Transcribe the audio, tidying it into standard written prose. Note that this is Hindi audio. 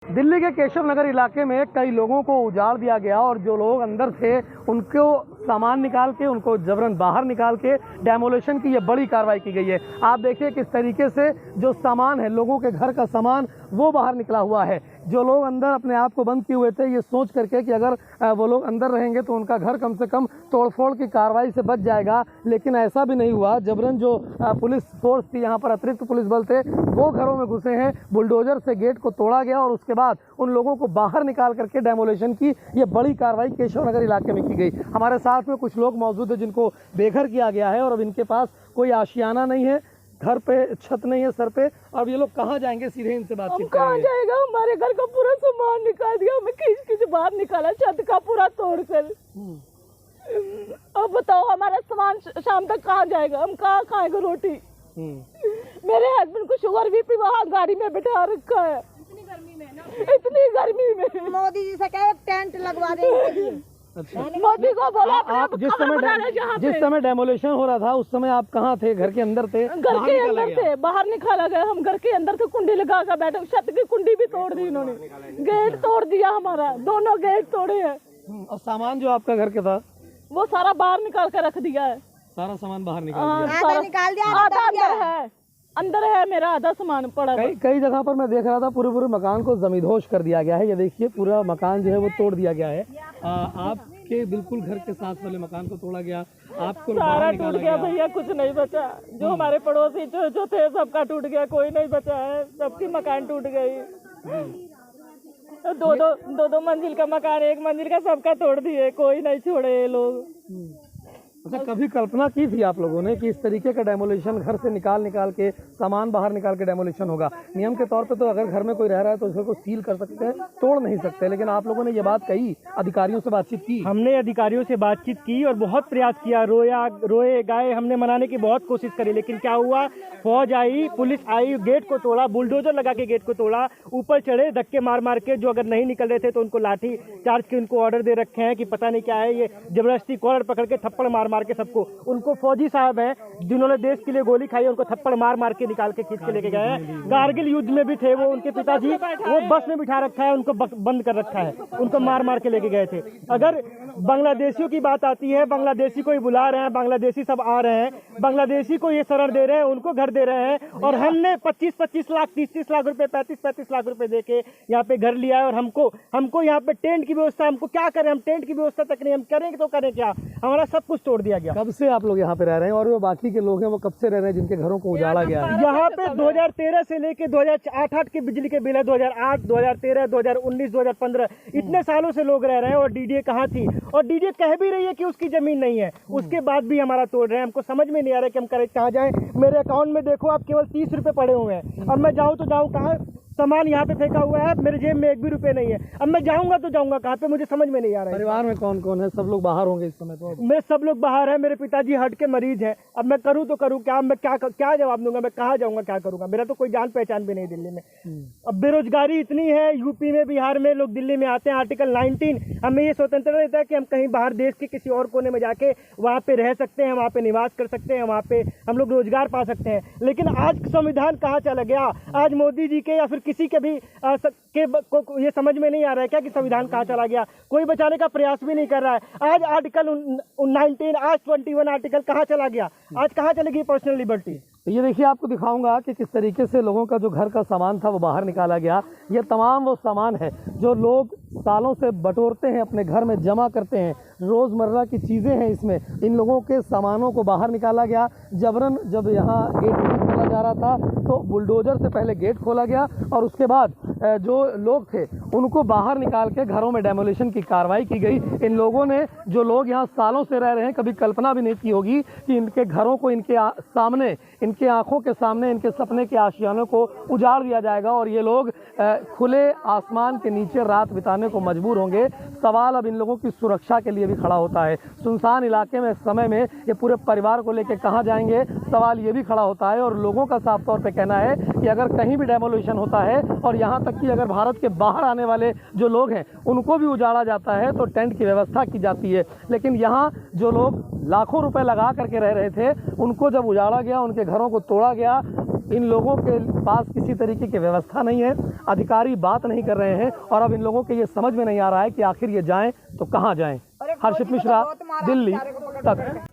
दिल्ली के केशव नगर इलाके में कई लोगों को उजाड़ दिया गया और जो लोग अंदर थे उनको सामान निकाल के, उनको जबरन बाहर निकाल के डेमोलेशन की ये बड़ी कार्रवाई की गई है। आप देखिए किस तरीके से जो सामान है, लोगों के घर का सामान, वो बाहर निकला हुआ है। जो लोग अंदर अपने आप को बंद किए हुए थे, ये सोच करके कि अगर वो लोग अंदर रहेंगे तो उनका घर कम से कम तोड़फोड़ की कार्रवाई से बच जाएगा, लेकिन ऐसा भी नहीं हुआ। जबरन जो पुलिस फोर्स थी, यहाँ पर अतिरिक्त पुलिस बल थे, वो घरों में घुसे हैं। बुलडोजर से गेट को तोड़ा गया और उसके बाद उन लोगों को बाहर निकाल करके डेमोलेशन की ये बड़ी कार्रवाई केशव नगर इलाके में की गई। हमारे साथ में कुछ लोग मौजूद है जिनको बेघर किया गया है और अब इनके पास कोई आशियाना नहीं है, घर पे छत नहीं है सर पे। अब ये लोग कहाँ जाएंगे? सीधे इनसे बातचीत करेंगे। कहाँ जाएगा? हमारे घर का पूरा सामान निकाल दिया, हमें खींच खींच बाहर निकाला, छत का पूरा तोड़ कर। अब बताओ हमारा सामान शाम तक कहाँ जाएगा? हम कहाँ खाएंगे रोटी? मेरे हस्बैंड को शुगर बीपी वहाँ गाड़ी में बिठा रखा है। इतनी गर्मी में मोदी जी से कहे टेंट लगवा देंगे। अच्छा, मोदी को बोला आप जिस समय डेमोलेशन हो रहा था उस समय आप कहाँ थे? घर के अंदर थे? घर के अंदर थे, बाहर निकाला गया। हम घर के अंदर थे, कुंडी लगा कर बैठे, छत की कुंडी भी तोड़ दी इन्होंने, गेट तोड़ दिया हमारा, दोनों गेट तोड़े हैं। और सामान जो आपका घर के था वो सारा बाहर निकाल कर रख दिया है। सारा सामान बाहर निकाल दिया? आधा निकाल दिया, आधा अंदर है मेरा आधा सामान पड़ा। कई जगह पर मैं देख रहा था पूरे मकान को जमींदोज कर दिया गया है। ये देखिए पूरा मकान जो है वो तोड़ दिया गया है। आपके बिल्कुल घर के साथ वाले मकान को तोड़ा गया, आपको सारा टूट गया भैया, कुछ नहीं बचा। जो हमारे पड़ोसी जो थे सबका टूट गया, कोई नहीं बचा है, सबकी मकान टूट गई। दो मंजिल का मकान, एक मंजिल का सबका तोड़ दिए, कोई नहीं छोड़े ये लोग। अच्छा, कभी कल्पना की थी आप लोगों ने कि इस तरीके का डेमोलेशन घर से निकाल के सामान बाहर निकाल के डेमोलेशन होगा? नियम के तौर पे तो अगर घर में कोई रह रहा है तो उसको सील कर सकते हैं, तोड़ नहीं सकते, लेकिन आप लोगों ने ये बात कही, अधिकारियों से बातचीत की? हमने अधिकारियों से बातचीत की और बहुत प्रयास किया, रोए गाए, हमने मनाने की बहुत कोशिश करी, लेकिन क्या हुआ, फौज आई, पुलिस आई, गेट को तोड़ा, बुलडोजर लगा के गेट को तोड़ा, ऊपर चढ़े धक्के मार के, जो अगर नहीं निकल रहे थे तो उनको लाठी चार्ज के उनको ऑर्डर दे रखे हैं कि पता नहीं क्या है, ये जबरदस्ती कॉलर पकड़ के थप्पड़ मार के सबको, उनको फौजी साहब हैं जिन्होंने देश के लिए गोली खाई, उनको थप्पड़ मार के निकाल के खींच के लेके गए हैं। कारगिल युद्ध में भी थे वो, उनके पिताजी वो बस में बिठा रखा है, उनको बंद कर रखा है, उनको मार के लेके गए थे। अगर बांग्लादेशियों की बात आती है, बांग्लादेशी को ही बुला रहे हैं, बांग्लादेशी सब आ रहे हैं, बांग्लादेशी को ये शरण दे रहे हैं, उनको घर दे रहे हैं, और हमने 25-25 लाख 30-30 लाख रुपए 35-35 लाख रुपए देके यहाँ पे घर लिया है। और हमको यहाँ पे टेंट की व्यवस्था, हमको क्या करें, हम टेंट की व्यवस्था तक नहीं, हम करेंगे तो करें क्या, हमारा सब कुछ तोड़ दिया गया। कब से आप लोग यहाँ पे रह रहे हैं और वो बाकी के लोग हैं वो कब से रह रहे हैं जिनके घरों को उजाड़ा गया है? यहाँ पे 2013 से लेके 2008 के बिजली के बिल है, 2008, 2013, 2019, 2015, इतने सालों से लोग रह रहे हैं। और डीडीए कहाँ थी? और डीडीए कह भी रही है कि उसकी जमीन नहीं है, उसके बाद भी हमारा तोड़ रहे हैं। हमको समझ में नहीं आ रहा है कि हम करें कहाँ जाएं। मेरे अकाउंट में देखो आप, केवल 30 रुपए पड़े हुए हैं। अब मैं जाऊँ तो जाऊँ कहाँ? सामान यहाँ पे फेंका हुआ है, मेरे जेब में एक भी रुपए नहीं है। अब मैं जाऊंगा तो जाऊंगा कहाँ पे, मुझे समझ में नहीं आ रहा है। परिवार में कौन कौन है? सब लोग बाहर होंगे इस समय तो? मैं सब लोग बाहर है, मेरे पिताजी हार्ट के मरीज हैं। अब मैं करूँ तो करूँ क्या? मैं क्या जवाब दूंगा? मैं कहाँ जाऊंगा, क्या करूंगा? मेरा तो कोई जान पहचान भी नहीं दिल्ली में। अब बेरोजगारी इतनी है, यूपी में, बिहार में लोग दिल्ली में आते हैं। आर्टिकल 19 हमें ये स्वतंत्रता देता है कि हम कहीं बाहर देश के किसी और कोने में जाके वहाँ पे रह सकते हैं, वहाँ पे निवास कर सकते हैं, वहाँ पे हम लोग रोजगार पा सकते हैं। लेकिन आज संविधान कहाँ चला गया? आज मोदी जी के या फिर किसी के भी को ये समझ में नहीं आ रहा है क्या कि संविधान कहाँ चला गया? कोई बचाने का प्रयास भी नहीं कर रहा है। आज आर्टिकल 19, आज 21 आर्टिकल कहाँ चला गया? आज कहाँ चलेगी पर्सनल लिबर्टी? ये देखिए, आपको दिखाऊंगा कि किस तरीके से लोगों का जो घर का सामान था वो बाहर निकाला गया। ये तमाम वो सामान है जो लोग सालों से बटोरते हैं, अपने घर में जमा करते हैं, रोज़मर्रा की चीज़ें हैं इसमें। इन लोगों के सामानों को बाहर निकाला गया जबरन। जब यहाँ गेट खोला जा रहा था तो बुलडोजर से पहले गेट खोला गया और उसके बाद जो लोग थे उनको बाहर निकाल के घरों में डेमोलिशन की कार्रवाई की गई। इन लोगों ने, जो लोग यहाँ सालों से रह रहे हैं, कभी कल्पना भी नहीं की होगी कि इनके घरों को इनके सामने, इनके आंखों के सामने, इनके सपने के आशियानों को उजाड़ दिया जाएगा और ये लोग खुले आसमान के नीचे रात बिताने को मजबूर होंगे। सवाल अब इन लोगों की सुरक्षा के लिए भी खड़ा होता है। सुनसान इलाके में समय में ये पूरे परिवार को लेकर कहाँ जाएंगे, सवाल ये भी खड़ा होता है। और लोगों का साफ तौर पे कहना है कि अगर कहीं भी डेमोलिशन होता है और यहाँ तक कि अगर भारत के बाहर आने वाले जो लोग हैं उनको भी उजाड़ा जाता है तो टेंट की व्यवस्था की जाती है। लेकिन यहाँ जो लोग लाखों रुपए लगा करके रह रहे थे उनको जब उजाड़ा गया, उनके घरों को तोड़ा गया, इन लोगों के पास किसी तरीके की व्यवस्था नहीं है। अधिकारी बात नहीं कर रहे हैं और अब इन लोगों के ये समझ में नहीं आ रहा है कि आखिर ये जाएं तो कहाँ जाएं। हर्षित मिश्रा, दिल्ली तक।